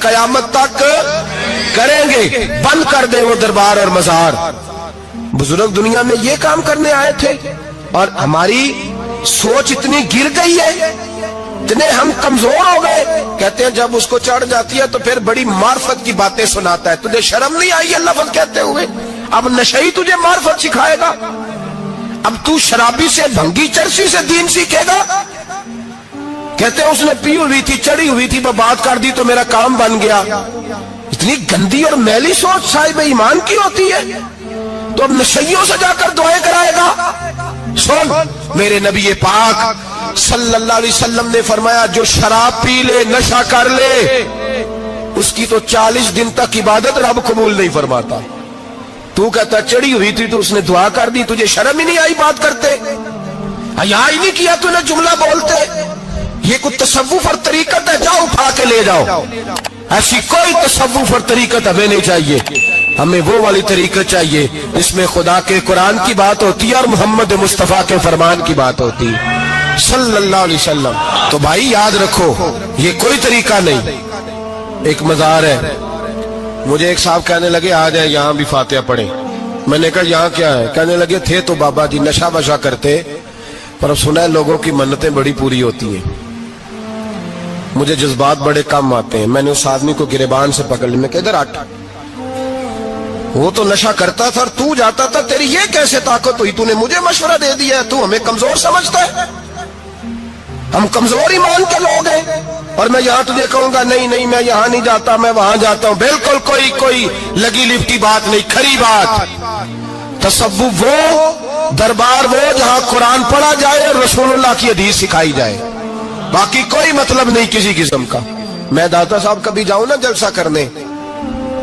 قیامت تک کریں گے۔ بند کر دیں وہ دربار اور مزار۔ بزرگ دنیا میں یہ کام کرنے آئے تھے، اور ہماری سوچ اتنی گر گئی ہے، اتنے ہم کمزور ہو گئے۔ کہتے ہیں جب اس کو چڑھ جاتی ہے تو پھر بڑی معرفت کی باتیں سناتا ہے۔ تجھے شرم نہیں آئی یہ لفظ کہتے ہوئے؟ اب نشئی تجھے معرفت سکھائے گا؟ اب تو شرابی سے، بھنگی چرسی سے دین سیکھے گا؟ کہتے ہیں اس نے پی ہوئی تھی، چڑھی ہوئی تھی، میں بات کر دی تو میرا کام بن گیا۔ اتنی گندی اور میلی سوچ صاحب ایمان کی ہوتی ہے، تو اب نشیوں سے جا کر دعائیں کرائے گا؟ سن، میرے نبی پاک صلی اللہ علیہ وسلم نے فرمایا جو شراب پی لے، نشہ کر لے، اس کی تو 40 دن تک عبادت رب قبول نہیں فرماتا۔ تو کہتا چڑھی ہوئی تھی تو اس نے دعا کر دی، تجھے شرم ہی نہیں آئی بات کرتے؟ حیا ہی نہیں کیا تو نے جملہ بولتے؟ یہ کوئی تصوف اور طریقت ہے؟ جاؤ اٹھا کے لے جاؤ۔ ایسی کوئی تصوف اور طریقت ہمیں نہیں چاہیے، ہمیں وہ والی طریقت چاہیے جس میں خدا کے قرآن کی بات ہوتی ہے اور محمد مصطفیٰ کے فرمان کی بات ہوتی ہے صلی اللہ علیہ وسلم۔ تو بھائی یاد رکھو، یہ کوئی طریقہ نہیں۔ ایک مزار ہے، مجھے ایک صاحب کہنے لگے آ جائیں یہاں بھی فاتحہ پڑھیں۔ میں نے کہا یہاں کیا ہے؟ کہنے لگے تھے تو بابا جی نشہ وشا کرتے، پر اب سنا ہے لوگوں کی منتیں بڑی پوری ہوتی ہیں۔ مجھے جذبات بڑے کم آتے ہیں۔ میں نے اس آدمی کو گریبان سے پکڑ لیا، میں کہ ادھر ہٹ، وہ تو نشہ کرتا تھا اور تو جاتا تھا، تیری یہ کیسے طاقت ہوئی؟ تو نے مجھے مشورہ دے دیا ہے، تو ہمیں کمزور سمجھتا ہے؟ ہم کمزور ایمان کے لوگ ہیں، اور میں یہاں تجھے کہوں گا نہیں نہیں میں یہاں نہیں جاتا، میں وہاں جاتا ہوں۔ بالکل کوئی لگی لپٹی بات نہیں، کھری بات۔ تصوف وہ، دربار وہ جہاں قرآن پڑھا جائے اور رسول اللہ کی حدیث سکھائی جائے، باقی کوئی مطلب نہیں کسی قسم کا۔ میں داتا صاحب کبھی جاؤں نا جلسہ کرنے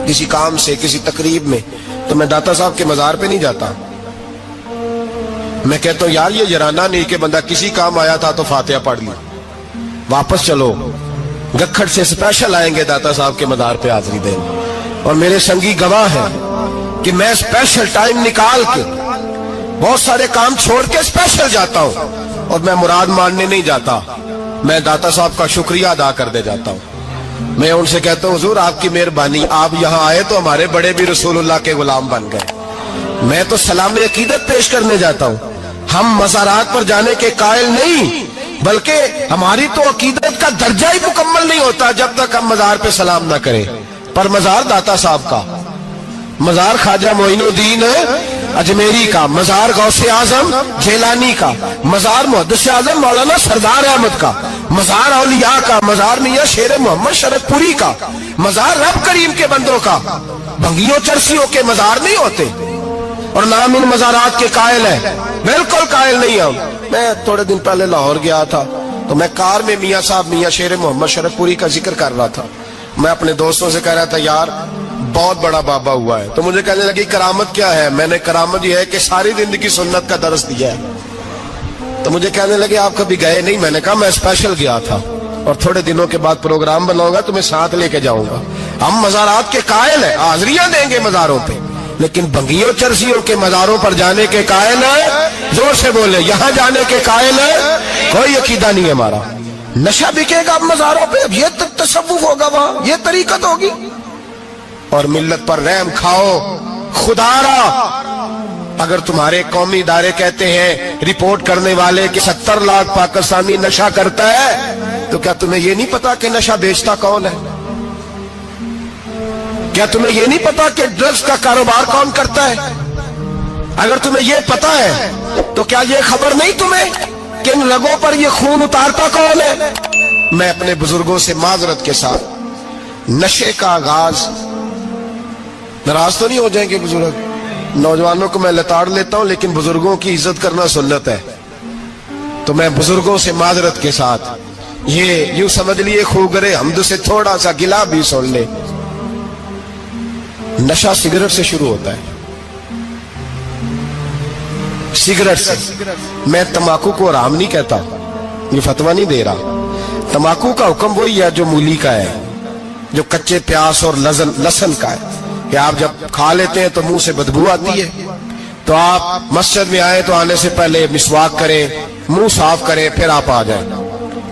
کسی کام سے، کسی تقریب میں، تو میں داتا صاحب کے مزار پہ نہیں جاتا۔ میں کہتا ہوں یار یہ جرانہ نہیں کہ بندہ کسی کام آیا تھا تو فاتحہ پڑھ لی، واپس چلو گکھڑ سے اسپیشل آئیں گے داتا صاحب کے مزار پہ حاضری دیں، اور میرے سنگی گواہ ہیں کہ میں اسپیشل ٹائم نکال کے بہت سارے کام چھوڑ کے اسپیشل جاتا ہوں، اور میں مراد ماننے نہیں جاتا، میں داتا صاحب کا شکریہ ادا کر دے جاتا ہوں۔ میں ان سے کہتا ہوں حضور آپ کی مہربانی، آپ یہاں آئے تو ہمارے بڑے بھی رسول اللہ کے غلام بن گئے۔ میں تو سلام عقیدت پیش کرنے جاتا ہوں، ہم مزارات پر جانے کے قائل نہیں، بلکہ ہماری تو عقیدت کا درجہ ہی مکمل نہیں ہوتا جب تک ہم مزار پہ سلام نہ کریں۔ پر مزار داتا صاحب کا، مزار خواجہ معین الدین اجمیری کا، مزار غوث اعظم جیلانی کا، مزار محدث اعظم مولانا سردار احمد کا، مزار اولیاء کا، مزار میاں شیر محمد شرف پوری کا، مزار رب کریم کے بندوں کا۔ بھنگیوں چرسیوں کے مزار نہیں ہوتے، اور نام ان مزارات کے قائل ہیں؟ بالکل قائل نہیں ہم۔ میں تھوڑے دن پہلے لاہور گیا تھا تو میں کار میں میاں صاحب میاں شیر محمد شرف پوری کا ذکر کر رہا تھا۔ میں اپنے دوستوں سے کہہ رہا تھا یار بہت بڑا بابا ہوا ہے، تو مجھے کہنے لگی کرامت کیا ہے؟ میں نے کرامت یہ ہے کہ ساری زندگی سنت کا درس دیا ہے۔ تو مجھے کہنے لگے آپ کبھی گئے نہیں؟ میں نے کہا میں اسپیشل گیا تھا، اور تھوڑے دنوں کے بعد پروگرام بناؤں گا تو میں ساتھ لے کے جاؤں گا۔ ہم مزارات کے قائل ہیں، حاضریاں دیں گے مزاروں پہ، لیکن بھنگیوں چرسیوں کے مزاروں پر جانے کے قائل ہیں؟ زور سے بولے، یہاں جانے کے قائل ہیں؟ کوئی عقیدہ نہیں ہے ہمارا۔ نشہ بکے گا اب مزاروں پہ، اب یہ تصوف ہوگا وہاں، یہ طریقت ہوگی؟ اور ملت پر رحم کھاؤ خدا را۔ اگر تمہارے قومی ادارے کہتے ہیں رپورٹ کرنے والے کہ 70 لاکھ پاکستانی نشہ کرتا ہے، تو کیا تمہیں یہ نہیں پتا کہ نشہ بیچتا کون ہے؟ کیا تمہیں یہ نہیں پتا کہ ڈرگز کا کاروبار کون کرتا ہے؟ اگر تمہیں یہ پتا ہے تو کیا یہ خبر نہیں تمہیں کہ ان رگوں پر یہ خون اتارتا کون ہے؟ میں اپنے بزرگوں سے معذرت کے ساتھ، نشے کا آغاز، ناراض تو نہیں ہو جائیں گے بزرگ، نوجوانوں کو میں لتاڑ لیتا ہوں لیکن بزرگوں کی عزت کرنا سنت ہے، تو میں بزرگوں سے معذرت کے ساتھ یہ یوں سمجھ لیے خوگرے حمد سے تھوڑا سا گلا بھی سن لے۔ نشہ سگریٹ سے شروع ہوتا ہے، سگریٹ سے۔ میں تمباکو کو حرام نہیں کہتا، یہ فتویٰ نہیں دے رہا۔ تمباکو کا حکم وہی ہے جو مولی کا ہے، جو کچے پیاز اور لہسن کا ہے، کہ آپ جب کھا لیتے ہیں تو منہ سے بدبو آتی ہے، تو آپ مسجد میں آئے تو آنے سے پہلے مسواک کریں، منہ صاف کریں، پھر آپ آ جائیں۔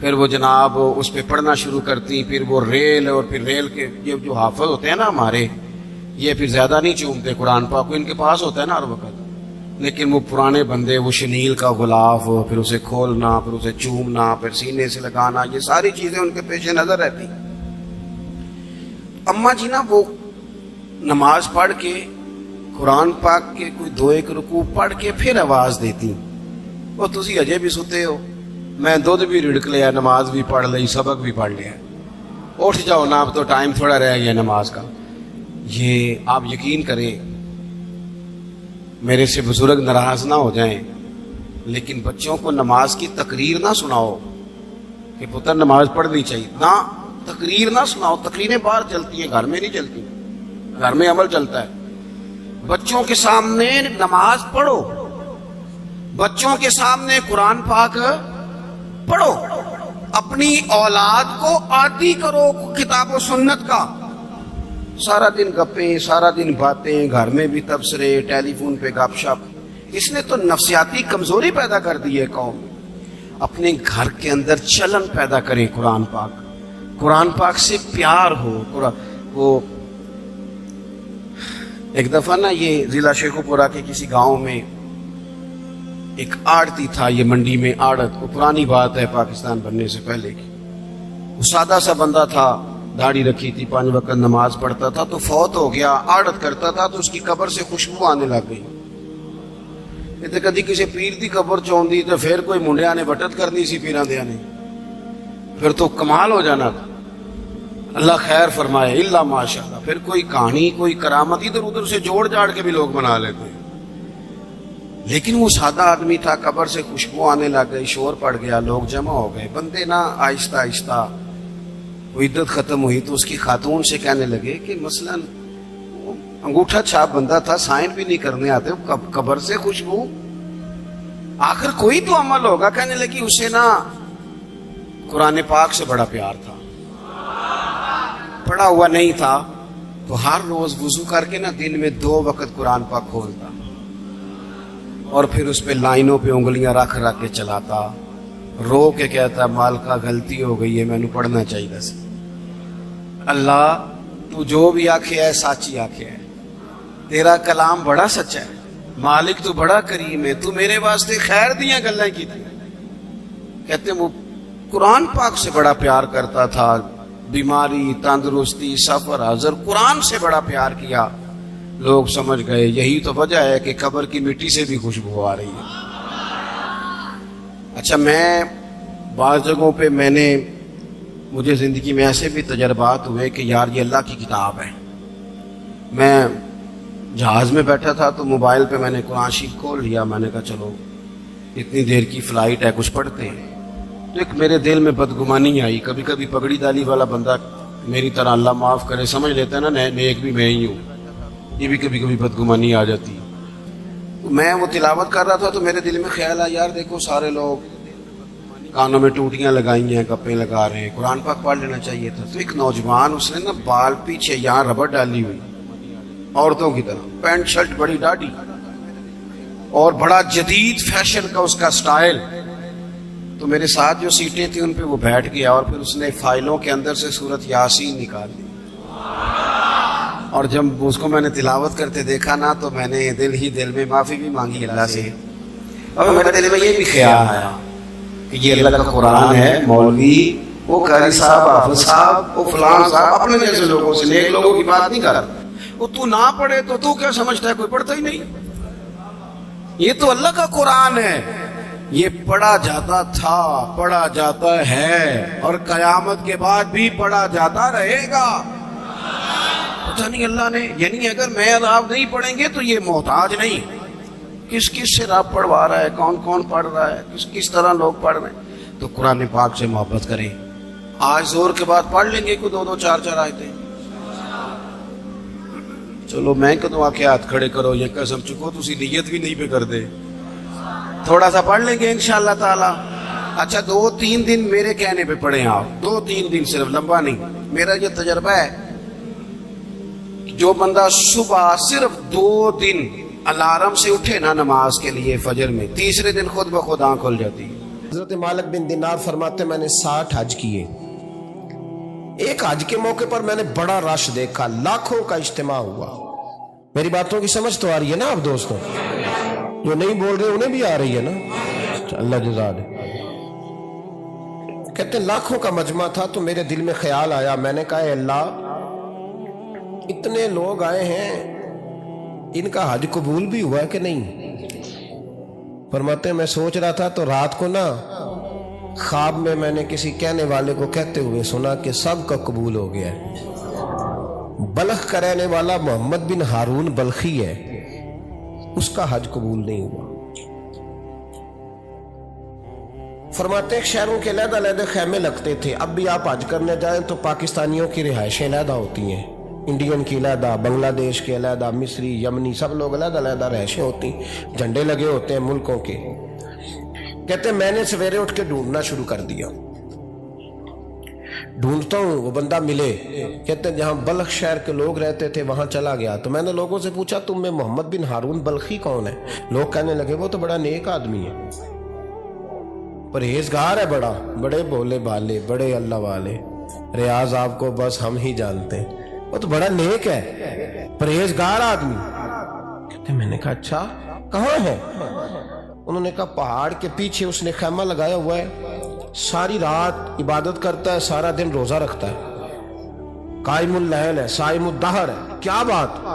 پھر وہ جناب اس پہ پڑھنا شروع کرتی، پھر وہ ریل، اور پھر ریل کے یہ جو حافظ ہوتے ہیں نا ہمارے، یہ پھر زیادہ نہیں چومتے قرآن پاک کو، ان کے پاس ہوتا ہے نا ہر وقت، لیکن وہ پرانے بندے وہ شنیل کا غلاف، پھر اسے کھولنا، پھر اسے چومنا، پھر سینے سے لگانا، یہ ساری چیزیں ان کے پیش نظر رہتی۔ اماں جی نا وہ نماز پڑھ کے قرآن پاک کے کوئی 2-1 رکوع پڑھ کے پھر آواز دیتی، وہ تسی اجے بھی ستے ہو، میں دودھ بھی رڑک لیا، نماز بھی پڑھ لی، سبق بھی پڑھ لیا، اٹھ جاؤ نا، اب تو ٹائم تھوڑا رہ گیا نماز کا۔ یہ آپ یقین کریں، میرے سے بزرگ ناراض نہ ہو جائیں، لیکن بچوں کو نماز کی تقریر نہ سناؤ کہ پتر نماز پڑھنی چاہیے، نہ تقریر نہ سناؤ، تقریریں باہر چلتی ہیں، گھر میں نہیں چلتی، گھر میں عمل چلتا ہے۔ بچوں کے سامنے نماز پڑھو، بچوں کے سامنے قرآن پاک پڑھو، اپنی اولاد کو عادی کرو کتاب و سنت کا۔ سارا دن گپیں، سارا دن باتیں، گھر میں بھی تبصرے، ٹیلی فون پہ گپ شپ، اس نے تو نفسیاتی کمزوری پیدا کر دی ہے قوم۔ اپنے گھر کے اندر چلن پیدا کریں، قرآن پاک سے پیار ہو۔ وہ ایک دفعہ نا یہ ضلع شیخوپورہ کے کسی گاؤں میں ایک آڑتی تھا، یہ منڈی میں آڑت، وہ پرانی بات ہے پاکستان بننے سے پہلے کی، وہ سادہ سا بندہ تھا، داڑھی رکھی تھی، 5 وقت نماز پڑھتا تھا، تو فوت ہو گیا، آڑت کرتا تھا تو اس کی قبر سے خوشبو آنے لگ گئی۔ یہ تو کدی کسی پیر دی قبر چوندی تو پھر کوئی منڈیا نے بٹت کرنی سی پیراں دیا نے، پھر تو کمال ہو جانا تھا۔ اللہ خیر فرمائے، اللہ ماشاءاللہ، پھر کوئی کہانی، کوئی کرامت ادھر ادھر سے جوڑ جاڑ کے بھی لوگ بنا لیتے ہیں، لیکن وہ سادہ آدمی تھا، قبر سے خوشبو آنے لگ گئی، شور پڑ گیا، لوگ جمع ہو گئے، بندے نا آہستہ آہستہ وہ عدت ختم ہوئی تو اس کی خاتون سے کہنے لگے کہ مثلا انگوٹھا چھاپ بندہ تھا، سائن بھی نہیں کرنے آتے، قبر سے خوشبو، آخر کوئی تو عمل ہوگا۔ کہنے لگی اسے نا قرآن پاک سے بڑا پیار تھا، پڑھا ہوا نہیں تھا تو ہر روز وضو کر کے نا دن میں 2 وقت قرآن پاک کھولتا اور پھر اس پہ لائنوں پہ انگلیاں رکھ کے چلاتا، رو کے کہتا مالکا غلطی ہو گئی ہے، میں نے پڑھنا چاہیے سی۔ اللہ تو جو بھی آکھے ہے سچی آکھے ہے، تیرا کلام بڑا سچا ہے، مالک تو بڑا کریم ہے، تو میرے واسطے خیر دیاں گلیں کی تھی۔ کہتے وہ قرآن پاک سے بڑا پیار کرتا تھا، بیماری، تندرستی، سفر، حضر، قرآن سے بڑا پیار کیا۔ لوگ سمجھ گئے یہی تو وجہ ہے کہ قبر کی مٹی سے بھی خوشبو آ رہی ہے۔ اچھا، میں بعض جگہوں پہ مجھے زندگی میں ایسے بھی تجربات ہوئے کہ یار یہ اللہ کی کتاب ہے۔ میں جہاز میں بیٹھا تھا تو موبائل پہ میں نے قرآن شریف کھول لیا، میں نے کہا چلو اتنی دیر کی فلائٹ ہے کچھ پڑھتے ہیں، تو ایک میرے دل میں بدگمانی آئی۔ کبھی کبھی پگڑی دالی والا بندہ میری طرح اللہ معاف کرے سمجھ لیتا ہے نا نیک بھی میں ہی ہوں، یہ بھی کبھی کبھی بدگمانی آ جاتی ہے۔ میں وہ تلاوت کر رہا تھا تو میرے دل میں خیال آیا یار دیکھو سارے لوگ کانوں میں ٹوٹیاں لگائی ہیں، گپیں لگا رہے ہیں، قرآن پاک پڑھ لینا چاہیے تھا۔ تو ایک نوجوان اس نے نا بال پیچھے یہاں ربڑ ڈالی ہوئی عورتوں کی طرح، پینٹ شرٹ بڑی ڈاڑھی اور بڑا جدید فیشن کا اس کا سٹائل۔ تو میرے ساتھ جو سیٹیں تھیں ان پہ وہ بیٹھ گیا اور پھر اس نے فائلوں کے اندر سے سورت یاسین نکال دی، اور جب اس کو میں نے تلاوت کرتے دیکھا نا تو میں نے دل میں معافی بھی مانگی اللہ سے، اور میرے دل میں یہ بھی خیال آیا کہ یہ اللہ کا قرآن ہے، مولوی وہ قاری صاحب، حافظ صاحب، وہ فلان صاحب، اپنے جیسے لوگوں سے، نیک لوگوں کی بات نہیں کر رہا۔ وہ تو نہ پڑھے تو تو کیا سمجھتا ہے، کوئی پڑھتا ہی نہیں، یہ تو اللہ کا قرآن ہے، یہ پڑھا جاتا تھا، پڑھا جاتا ہے، اور قیامت کے بعد بھی پڑھا جاتا رہے گا۔ پتہ نہیں اللہ نے، یعنی اگر میں اور آپ نہیں پڑھیں گے تو یہ محتاج نہیں، کس کس سے رب پڑھوا رہا ہے، کون کون پڑھ رہا ہے، کس طرح لوگ پڑھ رہے ہیں۔ تو قرآن پاک سے محبت کریں۔ آج زور کے بعد پڑھ لیں گے کوئی 2 4 آیتیں، چلو میں کدوں آ کے ہاتھ کھڑے کرو یہ قسم چکو تسی نیت بھی نہیں پہ کر دے، تھوڑا سا پڑھ لیں گے انشاءاللہ تعالی۔ اچھا 2 3 دن میرے کہنے پہ پڑھیں آپ، 2 3 دن، صرف لمبا نہیں۔ میرا یہ تجربہ ہے، جو بندہ صبح صرف 2 دن الارم سے اٹھے نا نماز کے لیے فجر میں، تیسرے دن خود بخود آنکھ کھل جاتی ہے۔ حضرت مالک بن دینار فرماتے میں نے 60 حج کیے. ایک حج کے موقع پر میں نے بڑا رش دیکھا, لاکھوں کا اجتماع ہوا. میری باتوں کی سمجھ تو آ رہی ہے نا آپ دوستوں؟ جو نہیں بول رہے انہیں بھی آ رہی ہے نا؟ اللہ جزا دے. کہتے ہیں لاکھوں کا مجمع تھا تو میرے دل میں خیال آیا, میں نے کہا اے اللہ اتنے لوگ آئے ہیں, ان کا حج قبول بھی ہوا ہے کہ نہیں؟ فرماتے ہیں میں سوچ رہا تھا تو رات کو نا خواب میں نے کسی کہنے والے کو کہتے ہوئے سنا کہ سب کا قبول ہو گیا ہے. بلخ کا رہنے والا محمد بن ہارون بلخی ہے, اس کا حج قبول نہیں ہوا. فرماتے ہیں شہروں کے علیحدہ علیحدہ خیمے لگتے تھے. اب بھی آپ حج کرنے جائیں تو پاکستانیوں کی رہائشیں علیحدہ ہوتی ہیں, انڈین کی علیحدہ, بنگلہ دیش کے علیحدہ, مصری, یمنی, سب لوگ علیحدہ علیحدہ رہائشیں ہوتی ہیں, جھنڈے لگے ہوتے ہیں ملکوں کے. کہتے ہیں میں نے سویرے اٹھ کے ڈھونڈنا شروع کر دیا, ڈھونڈتا ہوں وہ بندہ ملے. کہتے ہیں جہاں بلخ شہر کے لوگ رہتے تھے وہاں چلا گیا تو میں نے لوگوں سے پوچھا تم میں محمد بن ہارون بلخی کون ہے؟ لوگ کہنے لگے وہ تو بڑا نیک آدمی ہے, پرہیزگار ہے, بڑے بولے بالے, بڑے اللہ والے, ریاض آپ کو بس ہم ہی جانتے ہیں, وہ تو بڑا نیک ہے, پرہیزگار آدمی. کہتے میں نے کہا اچھا کہاں ہے؟ انہوں نے کہا پہاڑ کے پیچھے اس نے خیمہ لگایا ہوا ہے, ساری رات عبادت کرتا ہے, سارا دن روزہ رکھتا ہے, قائم اللیل ہے, صائم الدہر ہے. کیا بات؟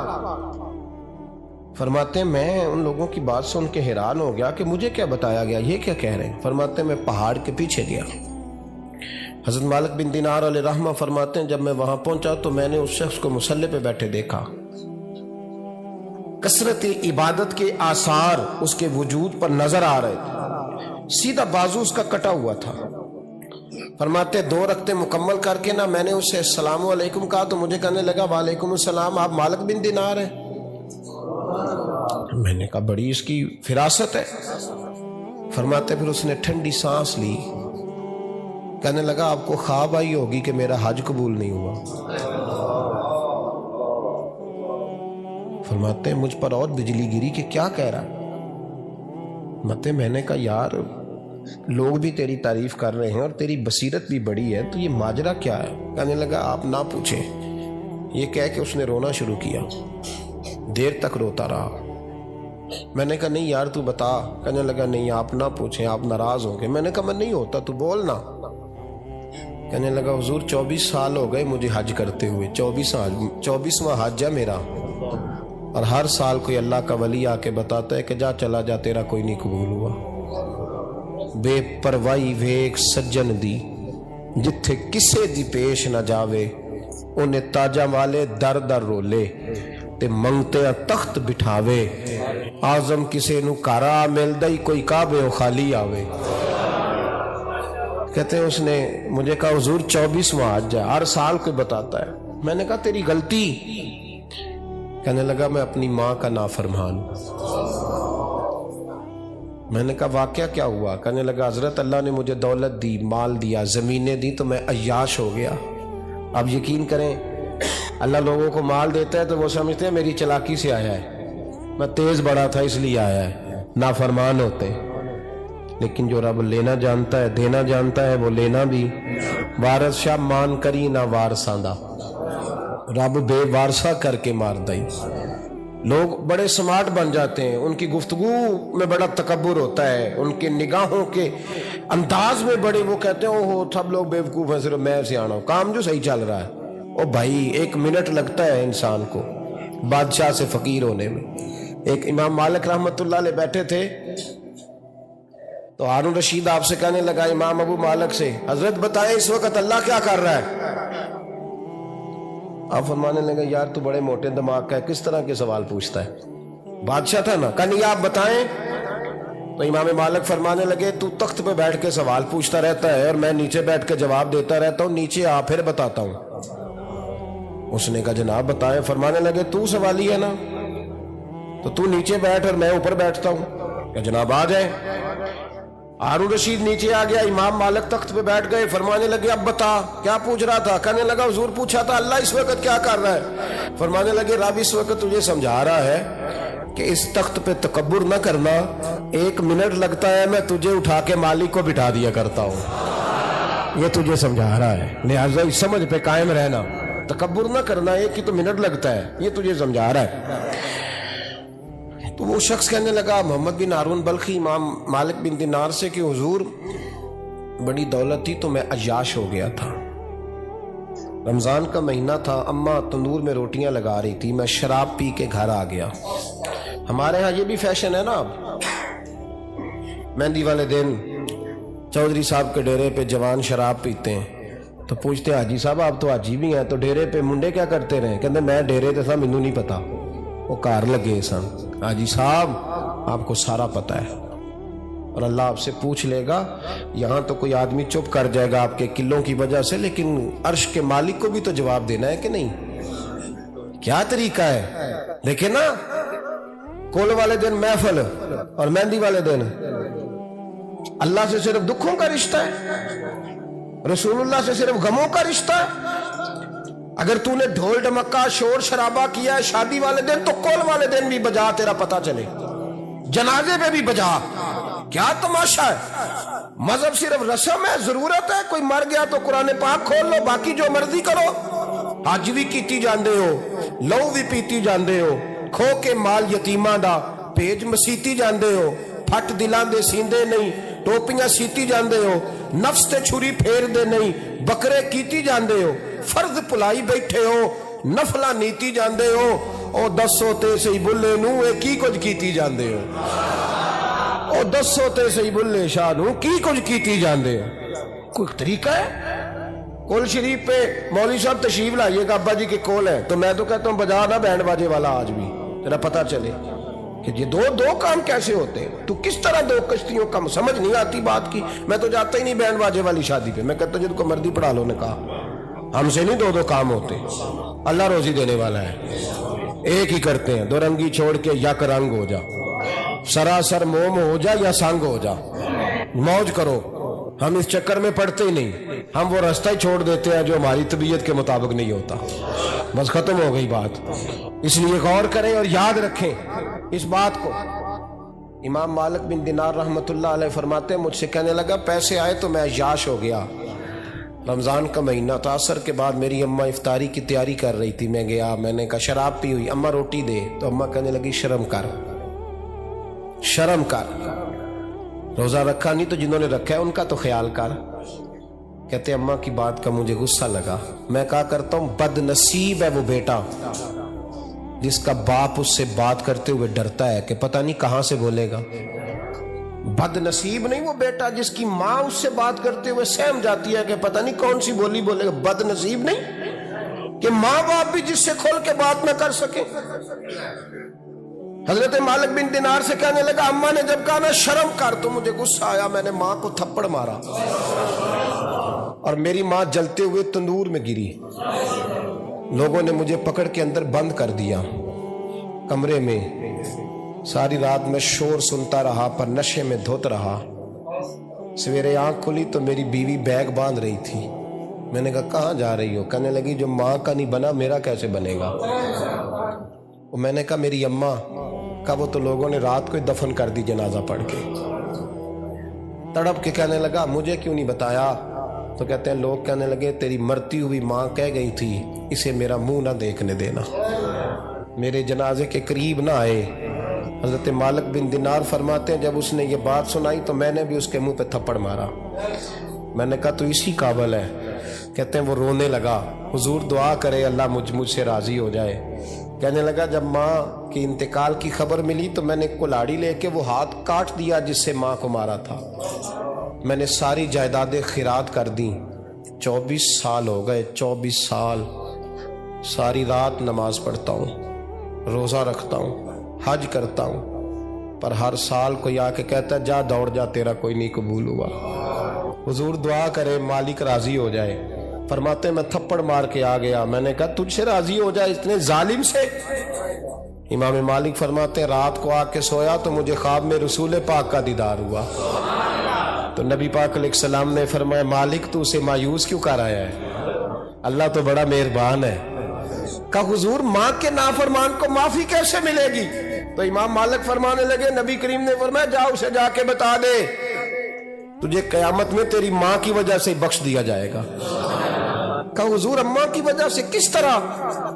فرماتے ہیں میں ان لوگوں کی بات سن کے حیران ہو گیا کہ مجھے کیا بتایا گیا, یہ کیا کہہ رہے ہیں. فرماتے ہیں میں پہاڑ کے پیچھے گیا. حضرت مالک بن دینار علیہ رحمہ فرماتے ہیں جب میں وہاں پہنچا تو میں نے اس شخص کو مصلی پہ بیٹھے دیکھا. کثرت عبادت کے آثار اس کے وجود پر نظر آ رہے تھے, سیدھا بازو اس کا کٹا ہوا تھا. فرماتے 2 رکعتیں مکمل کر کے نا میں نے اسے السلام علیکم کہا تو مجھے کہنے لگا وعلیکم السلام, آپ مالک بن دینار ہیں؟ میں نے کہا بڑی اس کی فراست ہے. فرماتے پھر اس نے ٹھنڈی سانس لی, کہنے لگا آپ کو خواب آئی ہوگی کہ میرا حج قبول نہیں ہوا. فرماتے ہیں مجھ پر اور بجلی گری کہ کیا کہہ رہا. میں نے کہا یار لوگ بھی تیری تعریف کر رہے ہیں اور تیری بصیرت بھی بڑی ہے, تو یہ ماجرا کیا ہے؟ کہنے لگا آپ نہ پوچھیں. یہ کہہ کے اس نے رونا شروع کیا, دیر تک روتا رہا. میں نے کہا نہیں یار تو بتا. کہنے لگا نہیں آپ نہ پوچھیں, آپ ناراض ہوں گے. میں نے کہا میں نہیں ہوتا, تو بولنا. کہنے لگا حضور 24 سال ہو گئے مجھے حج کرتے ہوئے, 24واں حج ہے میرا, اور ہر سال کوئی اللہ کا ولی آ کے بتاتا ہے کہ جا چلا جا تیرا کوئی نہیں قبول ہوا. بے پروائی ویک سجن دی جتھے کسے دی پیش نہ جاوے, انہیں تاجاں والے در در رولے تے منگتے تخت بٹھاوے, آزم کسے نو کارا ملدا ہی کوئی کعبے و خالی آوے. کہتے ہیں اس نے مجھے کہا حضور 24واں حج ہے, ہر سال کوئی بتاتا ہے. میں نے کہا تیری غلطی. کہنے لگا میں اپنی ماں کا نافرمان. میں نے کہا واقعہ کیا ہوا؟ کہنے لگا حضرت اللہ نے مجھے دولت دی, مال دیا, زمینیں دی تو میں عیاش ہو گیا. اب یقین کریں اللہ لوگوں کو مال دیتا ہے تو وہ سمجھتے ہیں میری چلاکی سے آیا ہے, میں تیز بڑا تھا اس لیے آیا ہے, نافرمان ہوتے. لیکن جو رب لینا جانتا ہے دینا جانتا ہے وہ لینا بھی. وارث شاہ مان کری نہ وارثاں دا, رب بے وارثہ کر کے مار دائی. لوگ بڑے سمارٹ بن جاتے ہیں, ان کی گفتگو میں بڑا تکبر ہوتا ہے, ان کے نگاہوں کے انداز میں بڑے, وہ کہتے ہیں اوہ سب لوگ بیوقوف ہیں, صرف میں سیاںا ہوں, کام جو صحیح چل رہا ہے. او بھائی 1 منٹ لگتا ہے انسان کو بادشاہ سے فقیر ہونے میں. ایک امام مالک رحمت اللہ علیہ بیٹھے تھے تو ہارون رشید آپ سے کہنے لگا امام ابو مالک سے, حضرت بتائیں اس وقت اللہ کیا کر رہا ہے؟ آپ فرمانے لگے یار تو بڑے موٹے دماغ کا ہے, کس طرح کے سوال پوچھتا ہے؟ بادشاہ تھا نا. کہا نہیں آپ بتائیں. تو امام مالک فرمانے لگے تو تخت پہ بیٹھ کے سوال پوچھتا رہتا ہے اور میں نیچے بیٹھ کے جواب دیتا رہتا ہوں, نیچے آ پھر بتاتا ہوں. اس نے کہا جناب بتائیں. فرمانے لگے تو سوالی ہے نا, تو تو نیچے بیٹھ اور میں اوپر بیٹھتا ہوں. کہ جناب آ جائیں. ہارون رشید نیچے آ گیا, امام مالک تخت پہ بیٹھ گئے. فرمانے لگے اب بتا کیا پوچھ رہا تھا؟ کہنے لگا حضور پوچھا تھا اللہ اس وقت کیا کر رہا ہے. فرمانے لگے رب اس وقت تجھے سمجھا رہا ہے کہ اس تخت پہ تکبر نہ کرنا، 1 منٹ لگتا ہے میں تجھے اٹھا کے مالک کو بٹھا دیا کرتا ہوں، یہ تجھے سمجھا رہا ہے، لہٰذا اس سمجھ پہ قائم رہنا، تکبر نہ کرنا، 1 ہی تو منٹ لگتا ہے، یہ تجھے سمجھا رہا ہے۔ تو وہ شخص کہنے لگا محمد بن ہارون بلخی امام مالک بن دینار سے کہ حضور بڑی دولت تھی تو میں عیاش ہو گیا تھا، رمضان کا مہینہ تھا، اماں تندور میں روٹیاں لگا رہی تھی، میں شراب پی کے گھر آ گیا۔ ہمارے ہاں یہ بھی فیشن ہے نا، اب مہندی والے دن چودھری صاحب کے ڈیرے پہ جوان شراب پیتے ہیں تو پوچھتے ہیں حاجی صاحب آپ تو حاجی بھی ہیں تو ڈیرے پہ منڈے کیا کرتے رہے؟ کہتے میں ڈیرے تے تھا مینوں نہیں پتا، وہ کار لگے سن۔ حاجی صاحب آپ کو سارا پتا ہے اور اللہ آپ سے پوچھ لے گا۔ یہاں تو کوئی آدمی چپ کر جائے گا آپ کے قلوں کی وجہ سے، لیکن عرش کے مالک کو بھی تو جواب دینا ہے کہ نہیں؟ کیا طریقہ ہے؟ دیکھیں نا، کول والے دن محفل اور مہندی والے دن اللہ سے صرف دکھوں کا رشتہ ہے، رسول اللہ سے صرف غموں کا رشتہ ہے۔ اگر تو نے ڈھول ڈمکا شور شرابہ کیا ہے شادی والے دن تو کول والے دن بھی بجا، تیرا پتہ چلے، جنازے پہ بھی بجا۔ کیا تماشا ہے؟ مذہب صرف رسم ہے، ضرورت ہے، کوئی مر گیا تو قرآن پاک کھول لو، باقی جو مرضی کرو۔ حج بھی کیتی جاندے ہو، لہو بھی پیتی جاندے ہو، کھو کے مال یتیماں دا پیج مسیتی جاندے ہو، پھٹ دلاں دے سیندے نہیں، ٹوپیاں سیتی جاندے ہو، نفس تے چھری پھیر دے نہیں، بکرے کیتی جاندے ہو، فرض پلائی بیٹھے ہو، نفلہ نیتی جاندے ہو، او دسو تے سی بلے نو اے کی کچھ کیتی جاندے ہو، او دسو تے سی بلے شاہ نو کی کچھ کیتی جاندے ہو۔ کوئی طریقہ ہے؟ کول شریف پہ مولوی صاحب تشریف لائیے گا، ابا جی کے کول ہے تو میں تو کہتا ہوں بجا نہ بینڈ باجے والا آج بھی، تیرا پتہ چلے کہ یہ دو کام کیسے ہوتے ہیں، تو کس طرح دو کشتیوں کا سمجھ نہیں آتی بات کی۔ میں تو جاتا ہی نہیں بینڈ باجے والی شادی پہ، میں کہتا ہوں جن کو مردی پڑھا لو نے کہا، ہم سے نہیں دو کام ہوتے، اللہ روزی دینے والا ہے، ایک ہی کرتے ہیں، 2 رنگی چھوڑ کے یک رنگ ہو جا، سراسر موم ہو جا یا سنگ ہو جا، موج کرو۔ ہم اس چکر میں پڑتے ہی نہیں، ہم وہ راستہ ہی چھوڑ دیتے ہیں جو ہماری طبیعت کے مطابق نہیں ہوتا، بس ختم ہو گئی بات۔ اس لیے غور کریں اور یاد رکھیں اس بات کو۔ امام مالک بن دینار رحمت اللہ علیہ فرماتے ہیں مجھ سے کہنے لگا پیسے آئے تو میں عیاش ہو گیا، رمضان کا مہینہ تھا، عصر کے بعد میری اماں افطاری کی تیاری کر رہی تھی، میں گیا، میں نے کہا شراب پی ہوئی، اماں روٹی دے، تو اماں کہنے لگی شرم کر، شرم کر، روزہ رکھا نہیں تو جنہوں نے رکھا ہے ان کا تو خیال کر۔ کہتے اماں کی بات کا مجھے غصہ لگا، میں کہا کرتا ہوں بد نصیب ہے وہ بیٹا جس کا باپ اس سے بات کرتے ہوئے ڈرتا ہے کہ پتہ نہیں کہاں سے بولے گا۔ بد نصیب نہیں وہ بیٹا جس کی ماں اس سے بات کرتے ہوئے سہم جاتی ہے کہ پتہ نہیں کون سی بولی بولے گا۔ بد نصیب نہیں کہ ماں باپ بھی جس سے کھول کے بات نہ کر سکے۔ حضرت مالک بن دینار سے کہنے لگا اماں نے جب کہا نا شرم کر تو مجھے غصہ آیا، میں نے ماں کو تھپڑ مارا اور میری ماں جلتے ہوئے تندور میں گری، لوگوں نے مجھے پکڑ کے اندر بند کر دیا کمرے میں، ساری رات میں شور سنتا رہا پر نشے میں دھوت رہا۔ سویرے آنکھ کھلی تو میری بیوی بیگ باندھ رہی تھی، میں نے کہا کہاں جا رہی ہو؟ کہنے لگی جو ماں کا نہیں بنا میرا کیسے بنے گا؟ میں نے کہا میری اماں کا وہ تو لوگوں نے رات کو دفن کر دی جنازہ پڑھ کے۔ تڑپ کے کہنے لگا مجھے کیوں نہیں بتایا؟ تو کہتے ہیں لوگ کہنے لگے تیری مرتی ہوئی ماں کہہ گئی تھی اسے میرا منہ نہ دیکھنے دینا، میرے جنازے کے قریب نہ آئے۔ حضرت مالک بن دینار فرماتے ہیں جب اس نے یہ بات سنائی تو میں نے بھی اس کے منہ پہ تھپڑ مارا، میں نے کہا تو اسی قابل ہے۔ کہتے ہیں وہ رونے لگا، حضور دعا کرے اللہ مجھ سے راضی ہو جائے۔ کہنے لگا جب ماں کی انتقال کی خبر ملی تو میں نے کلاڑی لے کے وہ ہاتھ کاٹ دیا جس سے ماں کو مارا تھا، میں نے ساری جائیدادیں خیرات کر دیں۔ 24 سال ہو گئے، 24 سال ساری رات نماز پڑھتا ہوں، روزہ رکھتا ہوں، حج کرتا ہوں، پر ہر سال کوئی آ کے کہتا ہے جا دوڑ جا تیرا کوئی نہیں قبول ہوا۔ حضور دعا کرے مالک راضی ہو جائے۔ فرماتے میں تھپڑ مار کے آ گیا، میں نے کہا تجھ سے راضی ہو جائے اتنے ظالم سے؟ امام مالک فرماتے رات کو آ کے سویا تو مجھے خواب میں رسول پاک کا دیدار ہوا، تو نبی پاک علیہ السلام نے فرمایا مالک تو اسے مایوس کیوں کر آیا ہے؟ اللہ تو بڑا مہربان ہے۔ کہا حضور ماں کے نافرمان کو معافی کیسے ملے گی؟ تو امام مالک فرمانے لگے نبی کریم نے فرمایا جا اسے جا کے بتا دے تجھے قیامت میں تیری ماں کی وجہ سے بخش دیا جائے گا. کہا حضور اماں کی وجہ سے کس طرح؟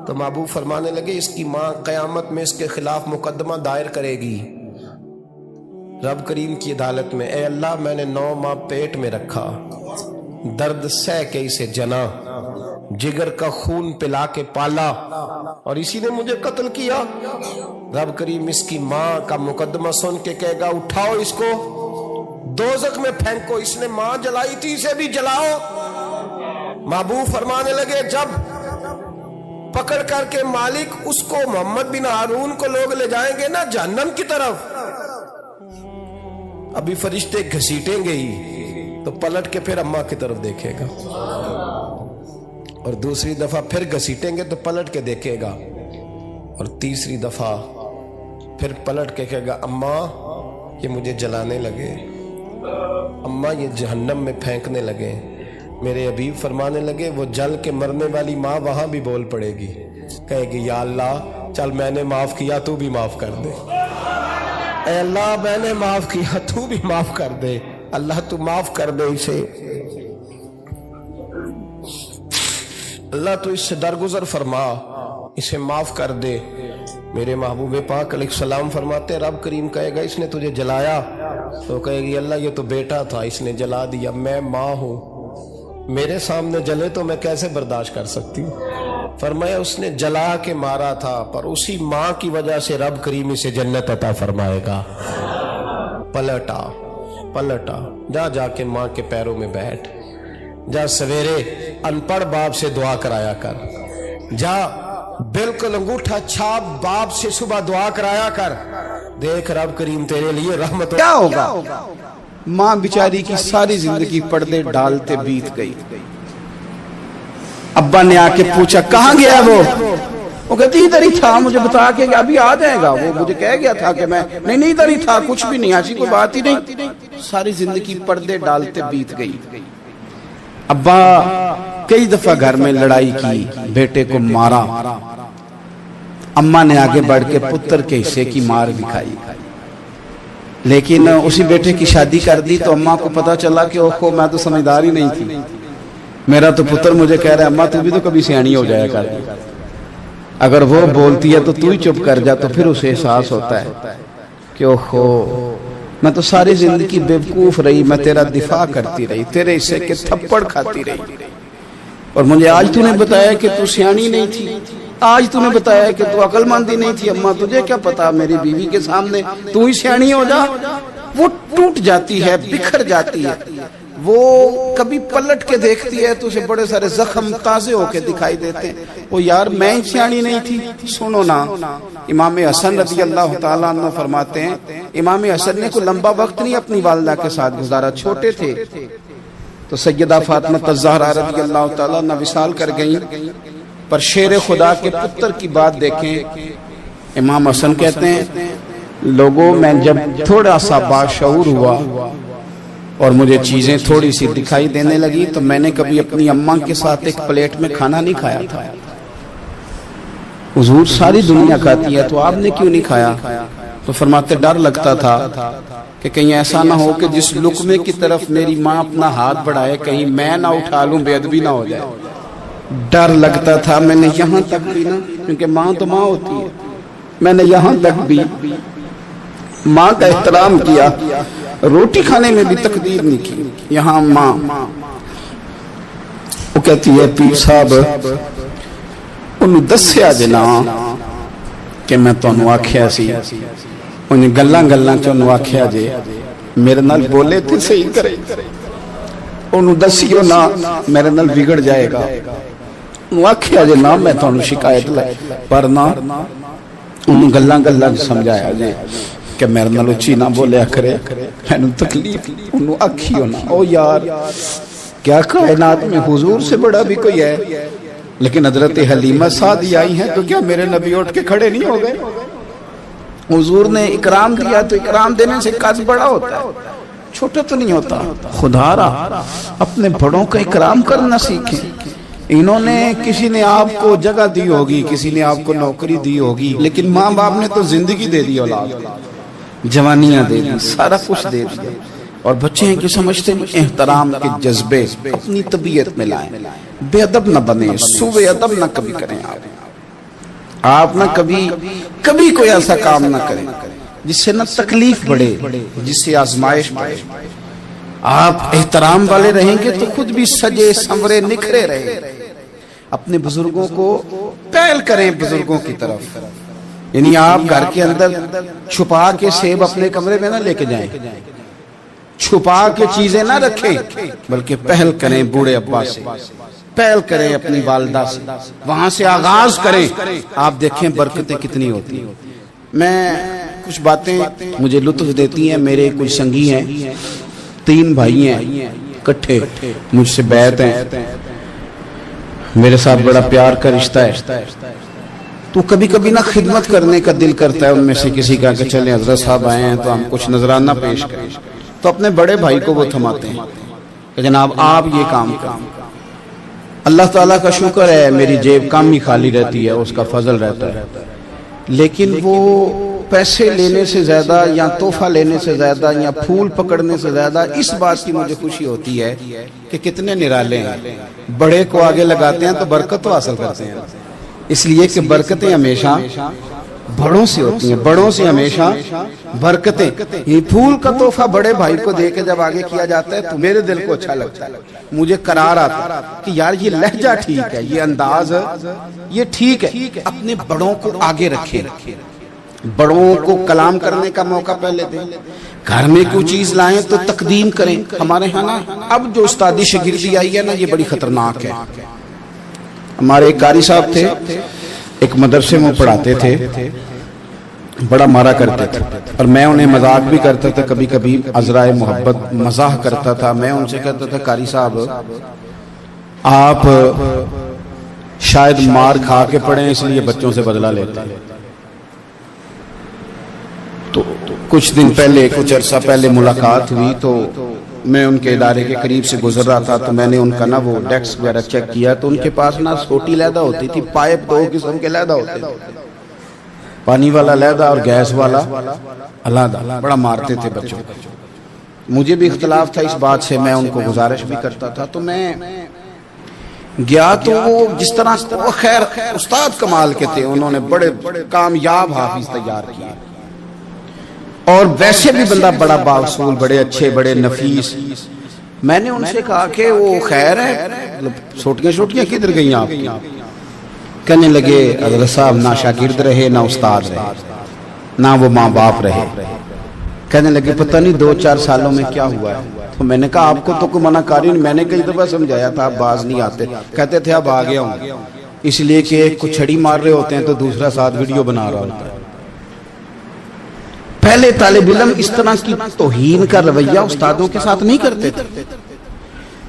تو محبوب فرمانے لگے اس کی ماں قیامت میں اس کے خلاف مقدمہ دائر کرے گی رب کریم کی عدالت میں. اے اللہ میں نے 9 ماہ پیٹ میں رکھا, درد سہ کے اسے جنا, جگر کا خون پلا کے پالا, اور اسی نے مجھے قتل کیا. رب کریم اس کی ماں کا مقدمہ سن کے کہے گا اٹھاؤ اس کو دوزخ میں پھینکو, اس نے ماں جلائی تھی اسے بھی جلاؤ. محبوب فرمانے لگے جب پکڑ کر کے مالک اس کو محمد بن ہارون کو لوگ لے جائیں گے نا جہنم کی طرف, ابھی فرشتے گھسیٹیں گے ہی تو پلٹ کے پھر اماں کی طرف دیکھے گا, اور دوسری دفعہ پھر گھسیٹیں گے تو پلٹ کے دیکھے گا, اور تیسری دفعہ پھر پلٹ کے کہے گا اماں یہ مجھے جلانے لگے, اماں یہ جہنم میں پھینکنے لگے. میرے حبیب فرمانے لگے وہ جل کے مرنے والی ماں وہاں بھی بول پڑے گی, کہے گی یا اللہ چل میں نے معاف کیا تو بھی معاف کر دے, اے اللہ میں نے معاف کیا تو بھی معاف کر دے, اللہ تو معاف کر دے اسے, اللہ تو اس سے درگزر فرما, اسے معاف کر دے. میرے محبوب پاک علیہ السلام فرماتے رب کریم کہے گا اس نے تجھے جلایا, تو کہے گی اللہ یہ تو بیٹا تھا اس نے جلا دیا, میں ماں ہوں میرے سامنے جلے تو میں کیسے برداشت کر سکتی ہوں. فرمایا اس نے جلا کے مارا تھا پر اسی ماں کی وجہ سے رب کریم اسے جنت عطا فرمائے گا. پلٹا جا کے ماں کے پیروں میں بیٹھ, جا سویرے ان پڑھ باپ سے دعا کرایا کر, جا بالکل انگوٹھا چھاپ باپ سے صبح دعا کرایا کر, دیکھ رب کریم تیرے لیے رحمت. کیا ہوگا؟ ماں بیچاری کی ساری زندگی پردے ڈالتے بیت گئی. ابا نے آ کے پوچھا کہاں گیا وہ کہتی ادھر ہی تھا, مجھے بتا کے ابھی آ جائے گا, وہ مجھے کہہ گیا تھا کہ میں نہیں ادھر ہی تھا, کچھ بھی نہیں, ایسی کوئی بات ہی نہیں. ساری زندگی پردے ڈالتے بیت گئی. ابا کئی دفعہ گھر میں لڑائی کی, بیٹے کو مارا, اماں نے آگے بڑھ کے پتر کے حصے کی مار دکھائی, لیکن اسی بیٹے کی شادی کر دی تو اماں کو پتا چلا کہ اوہو میں تو سمجھدار ہی نہیں تھی, میرا تو پتر مجھے کہہ رہا ہے اماں تو بھی تو کبھی سیانی ہو جایا کر, اگر وہ بولتی ہے تو تو ہی چپ کر جا. تو پھر اسے احساس ہوتا ہے کہ اوہو میں تو ساری زندگی بیوقوف رہی, میں تیرا دفاع کرتی رہی, تیرے حصے کے تھپڑ کھاتی رہی, اور مجھے آج تو نے بتایا کہ تو سیانی نہیں تھی, آج تو نے بتایا کہ تو عقل مندی نہیں تھی. اماں تجھے کیا پتا, میری بیوی کے سامنے تو ہی سیانی ہو جا. وہ ٹوٹ جاتی ہے, بکھر جاتی ہے, وہ کبھی پلٹ کے دیکھتی ہے تو اسے بڑے سارے زخم تازے ہو کے دکھائی دیتے ہیں. وہ یار میں ہی سیانی نہیں تھی. سنو نا, امام حسن رضی اللہ تعالیٰ عنہ فرماتے ہیں امام حسن نے کوئی لمبا وقت نہیں اپنی والدہ کے ساتھ گزارا, چھوٹے تھے تو سیدہ فاطمہ الزہرا رضی اللہ تعالیٰ عنہ وصال کر گئیں. پر شیر خدا کے پتر کی بات دیکھیں, امام حسن کہتے ہیں لوگوں میں جب تھوڑا سا باشعور ہوا اور مجھے چیزیں تھوڑی سی دکھائی دینے لگی تو میں نے کبھی اپنی اماں کے ساتھ ایک پلیٹ میں کھانا نہیں کھایا تھا. حضور ساری دنیا کھاتی ہے تو آپ نے کیوں نہیں کھایا؟ تو فرماتے ڈر لگتا تھا کہ کہیں ایسا نہ ہو کہ جس لقمے کی طرف میری ماں اپنا ہاتھ بڑھائے کہیں میں نہ اٹھا لوں, بے ادبی نہ ہو جائے. ڈر لگتا تھا. میں نے یہاں تک بھی نا, کیونکہ ماں تو ماں ہوتی ہے, میں نے یہاں تک بھی ماں کا احترام کیا, روٹی کھانے میں بھی تقدیر نہیں کی. یہاں ماں وہ کہتی ہے پیر صاحب انہوں دسیا جنا کہ میں تانوں آکھیا سی, انہیں گلاں چانوں آکھیا جے میرے نال بولے تے صحیح کرے, انہوں دسیو نا میرے نال بگڑ جائے گا. انہوں آکھیا جے نا میں تانوں شکایت لائے, پر نا انہوں گلاں سمجھایا جے کہ میرے نال اچھی نہ بولیا کرے, انہوں تکلیف, انہوں آکھیو نا. او یار کیا کائنات میں حضور سے بڑا بھی کوئی ہے, لیکن حضرت حلیمہ سعدی آئی ہیں تو کیا میرے نبی اٹھ کے کھڑے نہیں ہو گئے؟ حضور نے اکرام دیا تو اکرام دینے سے قد بڑا ہوتا ہے, چھوٹا تو نہیں ہوتا. خدا را اپنے بڑوں کا اکرام کرنا سیکھیں. انہوں نے کسی نے آپ کو جگہ دی ہوگی, کسی نے آپ کو نوکری دی ہوگی, لیکن ماں باپ نے تو زندگی دے دی اولاد کو, جوانیاں دے دی, سارا کچھ دے دیا. اور بچے ہیں کہ سمجھتے ہیں احترام کے جذبے اپنی طبیعت میں لائیں, بے ادب نہ بنیں, سوء ادب نہ کبھی کریں. آپ نہ کبھی کوئی ایسا کام نہ کریں جس سے نہ تکلیف بڑھے, جس سے آزمائش بڑھے. آپ احترام والے رہیں گے تو خود بھی سجے سنورے نکھرے رہے. اپنے بزرگوں کو پہل کریں بزرگوں کی طرف, یعنی آپ گھر کے اندر چھپا کے سیب اپنے کمرے میں نہ لے کے جائیں, چھپا کے چیزیں نہ رکھیں, بلکہ پہل کریں بوڑھے ابا سے, پہل کریں اپنی والدہ سے, وہاں سے آغاز کریں. آپ دیکھیں برکتیں کتنی ہوتی ہیں. میں کچھ باتیں مجھے لطف دیتی ہیں. میرے کچھ سنگی ہیں, 3 بھائی ہیں کٹھے, مجھ سے بیعت ہیں, میرے ساتھ بڑا پیار کا رشتہ ہے. تو کبھی کبھی نہ خدمت کرنے کا دل کرتا ہے ان میں سے کسی کا کہ چلیں حضرت صاحب آئے ہیں تو ہم کچھ نذرانہ پیش کریں. تو اپنے بڑے بھائی کو وہ تھماتے ہیں کہ جناب آپ یہ کام کریں. اللہ تعالیٰ کا شکر ہے میری جیب کم ہی خالی رہتی ہے, اس کا فضل رہتا ہے, لیکن وہ پیسے لینے سے زیادہ یا تحفہ لینے سے زیادہ یا پھول پکڑنے سے زیادہ اس بات کی مجھے خوشی ہوتی ہے کہ کتنے نرالے ہیں. بڑے کو آگے لگاتے ہیں تو برکت تو حاصل کرتے ہیں, اس لیے کہ برکتیں ہمیشہ بڑوں سے ہوتی ہیں, بڑوں سے ہمیشہ برکتیں. یہ پھول کا تحفہ بڑے بھائی کو دے کے جب آگے کیا جاتا ہے تو میرے دل کو اچھا لگتا ہے, مجھے قرار آتا ہے کہ یار یہ لہجہ ٹھیک ہے, یہ انداز یہ ٹھیک ہے. اپنے بڑوں کو آگے رکھیں, بڑوں کو کلام کرنے کا موقع پہلے دیں. گھر میں کوئی چیز لائیں تو تقدیم کریں. ہمارے ہاں نا اب جو استادی شاگردی آئی ہے نا یہ بڑی خطرناک ہے. ہمارے ایک قاری صاحب تھے, ایک مدرسے میں پڑھاتے تھے, بڑا مارا کرتے تھے, اور میں انہیں مذاق بھی کرتا تھا, کبھی کبھی عذرائے محبت مزاح کرتا تھا. میں ان سے کہتا تھا قاری صاحب آپ شاید مار کھا کے پڑھیں اس لیے بچوں سے بدلہ لیتے ہیں. تو کچھ دن پہلے, کچھ عرصہ پہلے ملاقات ہوئی تو میں ان کے ادارے کے قریب سے گزر رہا تھا, تو میں نے ان کا نا وہ ڈیسک وغیرہ چیک کیا تو ان کے پاس نا سوٹی لیدہ ہوتی تھی, پائپ 2 قسم کے لیدہ ہوتے تھے, پانی والا لیدہ اور گیس والا علیحدہ. بڑا مارتے تھے بچوں. مجھے بھی اختلاف تھا اس بات سے, میں ان کو گزارش بھی کرتا تھا. تو میں گیا تو وہ جس طرح وہ خیر استاد کمال کے تھے, انہوں نے بڑے کامیاب حافظ تیار کیے, اور ویسے بھی بندہ بڑا باوصول, بڑے اچھے, بڑے نفیس. میں نے ان سے کہا کہ وہ خیر ہے, چھوٹیاں کدھر گئیں آپ کی؟ کہنے لگے حضرت صاحب نہ شاگرد رہے, نہ استاد رہے, نہ وہ ماں باپ رہے. کہنے لگے پتہ نہیں 2-4 سالوں میں کیا ہوا ہے. تو میں نے کہا آپ کو تو کوئی منع کاری نہیں, میں نے کئی دفعہ سمجھایا تھا, آپ باز نہیں آتے. کہتے تھے اب آ گیا ہوں, اس لیے کہ ایک کو چھڑی مار رہے ہوتے ہیں تو دوسرا ساتھ ویڈیو بنا رہا ہوتا ہے. پہلے طالب علم اس طرح کی توہین کا رویہ استادوں کے ساتھ نہیں کرتے تھے.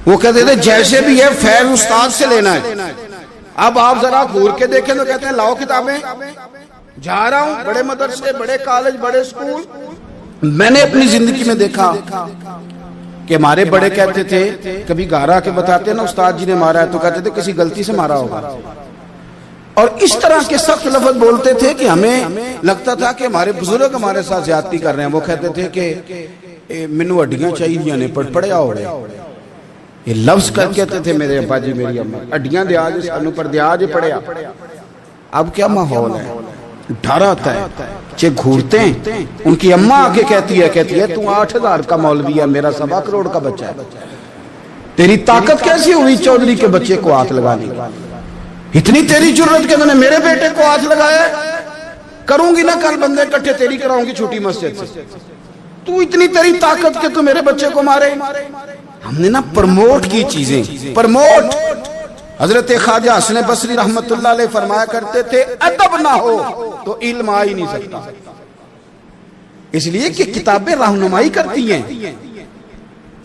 وہ کہتے تھے جیسے بھی ہے فیض استاد سے لینا ہے. اب آپ ذرا گھور کے دیکھیں تو کہتے ہیں لاؤ کتابیں, جا رہا ہوں بڑے مدرسے, بڑے کالج, بڑے اسکول. میں نے اپنی زندگی میں دیکھا کہ ہمارے بڑے کہتے تھے, کبھی گھر کے بتاتے نا استاد جی نے مارا ہے تو کہتے تھے کسی غلطی سے مارا ہوگا, اور اس طرح کے سخت لفظ بولتے تھے کہ ہمیں لگتا تھا کہ ہمارے بزرگ ہمارے ساتھ زیادتی کر رہے ہیں. وہ کہتے تھے کہ منو ہڈیاں چاہیے نے پڑیا ہو رہے, یہ لفظ کہتے تھے میرے ابا جی میری اماں, ہڈیاں دے آج سانو پر دے آج پڑیا. اب کیا ماحول ہے, ڈر آتا ہے. چے گھورتے ہیں, ان کی اماں آگے کہتی ہے تو 8,000 کا مولوی ہے, میرا 1.25 کروڑ کا بچہ ہے, تیری طاقت کیسی ہوئی چودھری کے بچے کو ہاتھ لگانے کی؟ اتنی تیری جرت کہ میں نے میرے بیٹے کو ہاتھ لگایا ہے, کروں گی نا کل بندے کٹھے تیری کراؤں گی چھوٹی مسجد سے, تو اتنی تیری طاقت کہ تو میرے بچے کو مارے. ہم نے نا پرموٹ کی چیزیں, پرموٹ. حضرت خواجہ حسن بصری رحمت اللہ علیہ فرمایا کرتے تھے ادب نہ ہو تو علم آ ہی نہیں سکتا, اس لیے کہ کتابیں رہنمائی کرتی ہیں,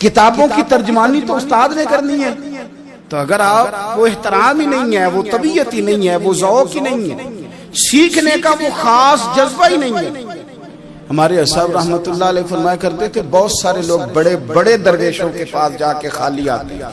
کتابوں کی ترجمانی تو استاد نے کرنی ہے. تو اگر آپ وہ احترام ہی نہیں ہے, وہ طبیعت ہی نہیں ہے, وہ ذوق ہی نہیں ہے, سیکھنے کا وہ خاص جذبہ ہی نہیں ہے. ہمارے صاحب رحمت اللہ علیہ فرمایا کرتے تھے بہت سارے لوگ بڑے بڑے درویشوں کے پاس جا کے خالی آتے ہیں,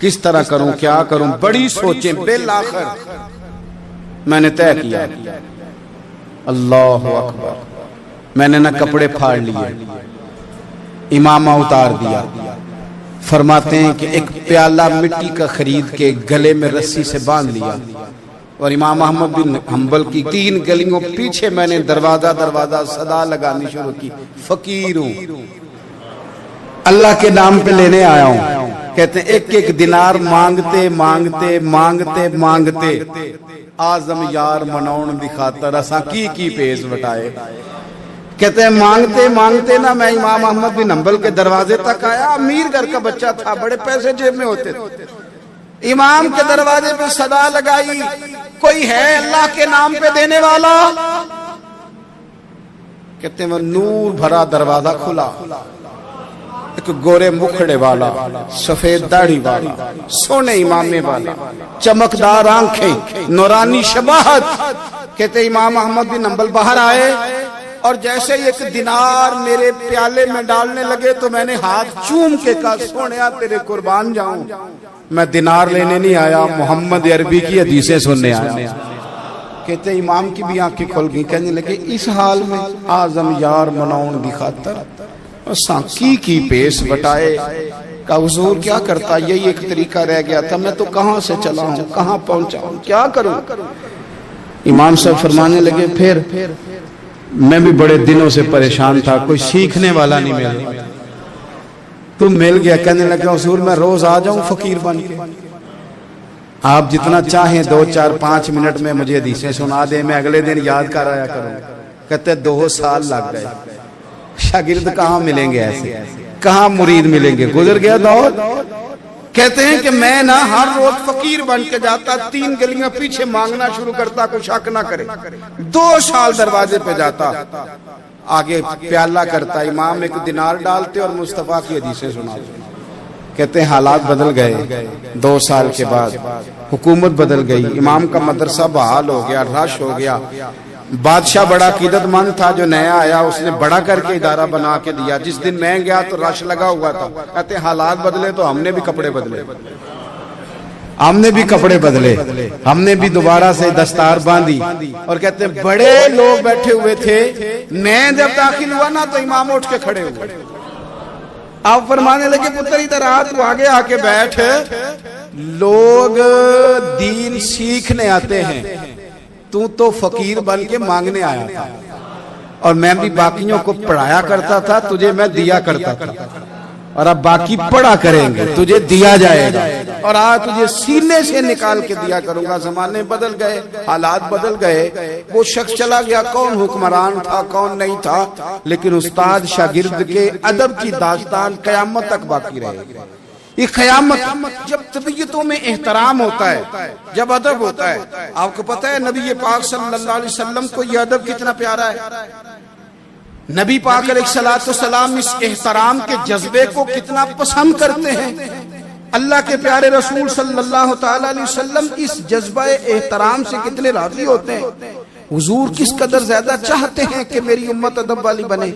کس طرح کروں کیا کروں، بڑی سوچیں، بالآخر میں نے طے کیا، اللہ اکبر، میں نے نہ کپڑے پھاڑ لیے، امامہ اتار دیا۔ فرماتے ہیں کہ ایک پیالہ مٹی کا خرید کے گلے میں رسی سے باندھ لیا، اور امام احمد بن حنبل کی 3 گلیوں پیچھے میں نے دروازہ دروازہ صدا لگانی شروع کی، فقیر ہوں، اللہ کے نام پہ لینے آیا ہوں۔ کہتے ہیں ایک ایک دینار مانگتے مانگتے مانگتے مانگتے آزم یار مناؤن دی خاطر اساں کی پیز وٹائے۔ کہتے ہیں مانگتے مانگتے نا میں امام احمد بن حنبل کے دروازے تک آیا، امیر گھر کا بچہ تھا، بڑے پیسے جیب میں ہوتے تھے۔ امام کے دروازے پہ صدا لگائی، کوئی ہے اللہ کے نام پہ دینے والا؟ کہتے ہیں وہ نور بھرا دروازہ کھلا، ایک گورے مکھڑے والا، سفید داڑھی والا، سونے امامے والا، چمکدار آنکھیں، نورانی شباہت۔ کہتے امام احمد بن حنبل باہر آئے اور جیسے ایک دینار میرے پیالے میں ڈالنے لگے تو میں نے ہاتھ چوم کے کہا سونیا تیرے قربان جاؤں، میں دینار لینے نہیں آیا، محمد عربی کی حدیثیں سننے آیا۔ کہتے امام کی بھی آنکھیں کھل گئی، کہنے لگے اس حال میں آزم یار مناؤن دی خاطر اساں کی پیس بٹائے۔ کہا حضور کیا کرتا، یہی ایک طریقہ رہ گیا تھا، میں تو کہاں سے چلا ہوں، کہاں پہنچا ہوں، کیا کروں؟ امام صاحب فرمانے لگے پھر میں بھی بڑے دنوں سے پریشان تھا، کوئی سیکھنے والا نہیں ملا، تم مل گیا۔ کہنے لگا حضور میں روز آ جاؤں فقیر بن کے، آپ جتنا چاہیں 2 4 5 منٹ میں مجھے حدیثیں سنا دیں، میں اگلے دن یاد کر آیا کروں۔ کہتے 2 سال لگ گئے، شاگرد کہاں ملیں گے ایسے، کہاں مرید ملیں گے، گزر گیا دور۔ کہتے ہیں کہ میں نہ ہر روز فقیر بن کے جاتا، 3 گلیاں پیچھے مانگنا شروع کرتا، کوئی شک نہ کرے۔ 2 سال دروازے پہ جاتا، آگے پیالہ کرتا، امام ایک دینار ڈالتے اور مصطفیٰ کی حدیثیں سناتے۔ کہتے ہیں حالات بدل گئے، 2 سال کے بعد حکومت بدل گئی، امام کا مدرسہ بحال ہو گیا، رش ہو گیا۔ بادشاہ بڑا عقیدت مند تھا، جو نیا آیا اس نے بڑا کر کے ادارہ بنا کے دیا۔ جس دن میں گیا تو رش لگا ہوا تھا۔ کہتے ہیں حالات بدلے تو ہم نے بھی کپڑے بدلے، ہم نے بھی کپڑے بدلے، ہم نے بھی دوبارہ سے دستار باندھی، اور کہتے ہیں بڑے لوگ بیٹھے ہوئے تھے، میں جب داخل ہوا نا تو امام اٹھ کے کھڑے ہوئے۔ آپ فرمانے لگے پتر ادھر آ، تو آگے آ کے بیٹھ، لوگ دین سیکھنے آتے ہیں، تو فقیر بن کے مانگنے آیا تھا، اور میں بھی باقیوں کو پڑھایا کرتا تھا، تجھے میں دیا کرتا تھا، اور اب باقی پڑھا کریں گے، تجھے دیا جائے گا، اور آج تجھے سینے سے نکال کے دیا کروں گا۔ زمانے بدل گئے، حالات بدل گئے، وہ شخص چلا گیا، کون حکمران تھا کون نہیں تھا، لیکن استاد شاگرد کے ادب کی داستان قیامت تک باقی رہے گی۔ یہ قیامت، جب طبیعتوں میں احترام ہوتا ہے، جب ادب ہوتا ہے۔ آپ کو پتہ ہے نبی پاک صلی اللہ علیہ وسلم کو یہ ادب کتنا پیارا ہے، نبی پاک علیہ السلام اس احترام کے جذبے کو کتنا پسند کرتے ہیں۔ اللہ کے پیارے رسول صلی اللہ تعالی علیہ وسلم اس جذبہ احترام سے کتنے راضی ہوتے ہیں۔ حضور کس قدر زیادہ چاہتے ہیں کہ میری امت ادب والی بنے۔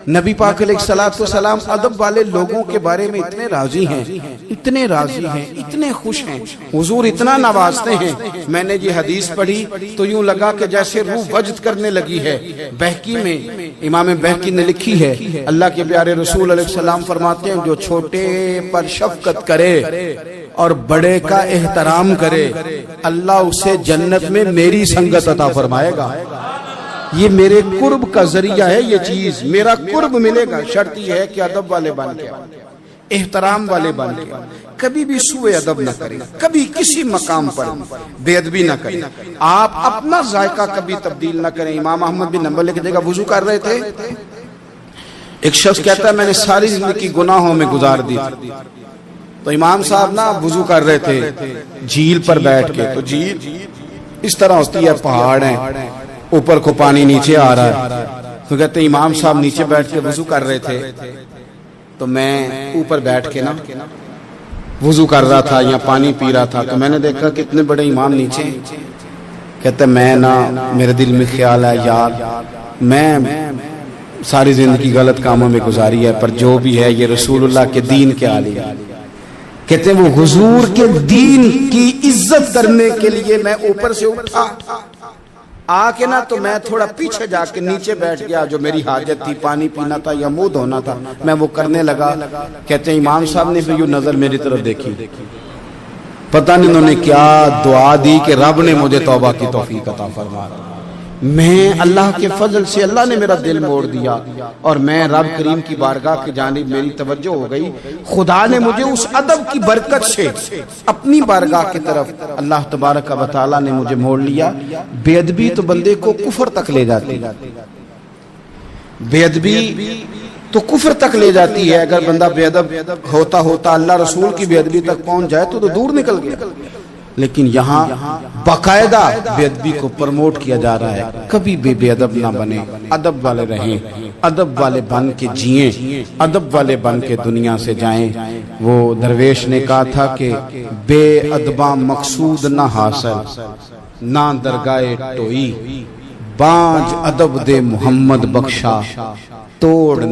نبی پاک علیہ السلام ادب والے لوگوں کے بارے میں اتنے راضی ہیں، اتنے راضی ہیں، اتنے خوش ہیں، حضور اتنا نوازتے ہیں۔ میں نے یہ حدیث پڑھی تو یوں لگا کہ جیسے روح وجد کرنے لگی ہے۔ بہقی میں امام بہقی نے لکھی ہے، اللہ کے پیارے رسول علیہ السلام فرماتے ہیں جو چھوٹے پر شفقت کرے اور بڑے کا احترام کرے، اللہ اسے جنت میں میری سنگت عطا فرمائے گا۔ یہ میرے قرب کا ذریعہ ہے، یہ چیز میرا قرب ملے گا۔ شرط یہ ہے کہ ادب والے بن کے، احترام والے بن کے، کبھی بھی سوء ادب نہ کریں، کبھی کسی مقام پر بے ادبی نہ کریں، آپ اپنا ذائقہ کبھی تبدیل نہ کریں۔ امام احمد بن حنبل ایک جگہ وضو کر رہے تھے، ایک شخص کہتا ہے میں نے ساری زندگی گناہوں میں گزار دی، تو امام صاحب نا وضو کر رہے تھے جھیل پر بیٹھ کے، تو جھیل اس طرح ہوتی ہے، پہاڑ ہیں، اوپر کو پانی نیچے آ رہا ہے، تو کہتے ہیں امام صاحب نیچے بیٹھ کے وضو کر رہے تھے، تو میں اوپر بیٹھ کے نا وضو کر رہا تھا یا پانی پی رہا تھا، تو میں نے دیکھا کہ اتنے بڑے امام نیچے۔ کہتے ہیں میں نا میرے دل میں خیال ہے یار میں ساری زندگی غلط کاموں میں گزاری ہے، پر جو بھی ہے یہ رسول اللہ کے دین کے عالی ہے، کہتے ہیں وہ حضور کے دین کی عزت کرنے کے لیے میں اوپر سے اٹھا آ کے نا تو میں تھوڑا پیچھے جا کے نیچے بیٹھ گیا، جو میری حاجت تھی، پانی پینا تھا یا منہ دھونا تھا، میں وہ کرنے لگا۔ کہتے ہیں امام صاحب نے بھی یوں نظر میری طرف دیکھی، پتہ نہیں انہوں نے کیا دعا دی کہ رب نے مجھے توبہ کی توفیق عطا فرما۔ میں اللہ کے فضل سے اللہ نے میرا دل موڑ دیا اور میں رب کریم کی بارگاہ کی جانب میری توجہ ہو گئی، خدا نے مجھے اس ادب کی برکت سے اپنی بارگاہ کی طرف اللہ تبارک و تعالی نے مجھے موڑ لیا۔ بے ادبی تو بندے کو کفر تک لے جاتی، بے ادبی تو کفر تک لے جاتی ہے۔ اگر بندہ بے ادب ہوتا ہوتا اللہ رسول کی بے ادبی تک پہنچ جائے تو دور نکل گیا، لیکن یہاں باقاعدہ بے ادبی کو پروموٹ کیا جا رہا ہے۔ کبھی بھی بے ادب نہ بنے، ادب والے رہیں، ادب والے بن کے جئیں، ادب والے بن کے دنیا سے جائیں۔ وہ درویش نے کہا تھا کہ بے ادباں مقصود نہ حاصل، نہ درگاہ ٹوئی، بانج ادب دے محمد بخشا توڑ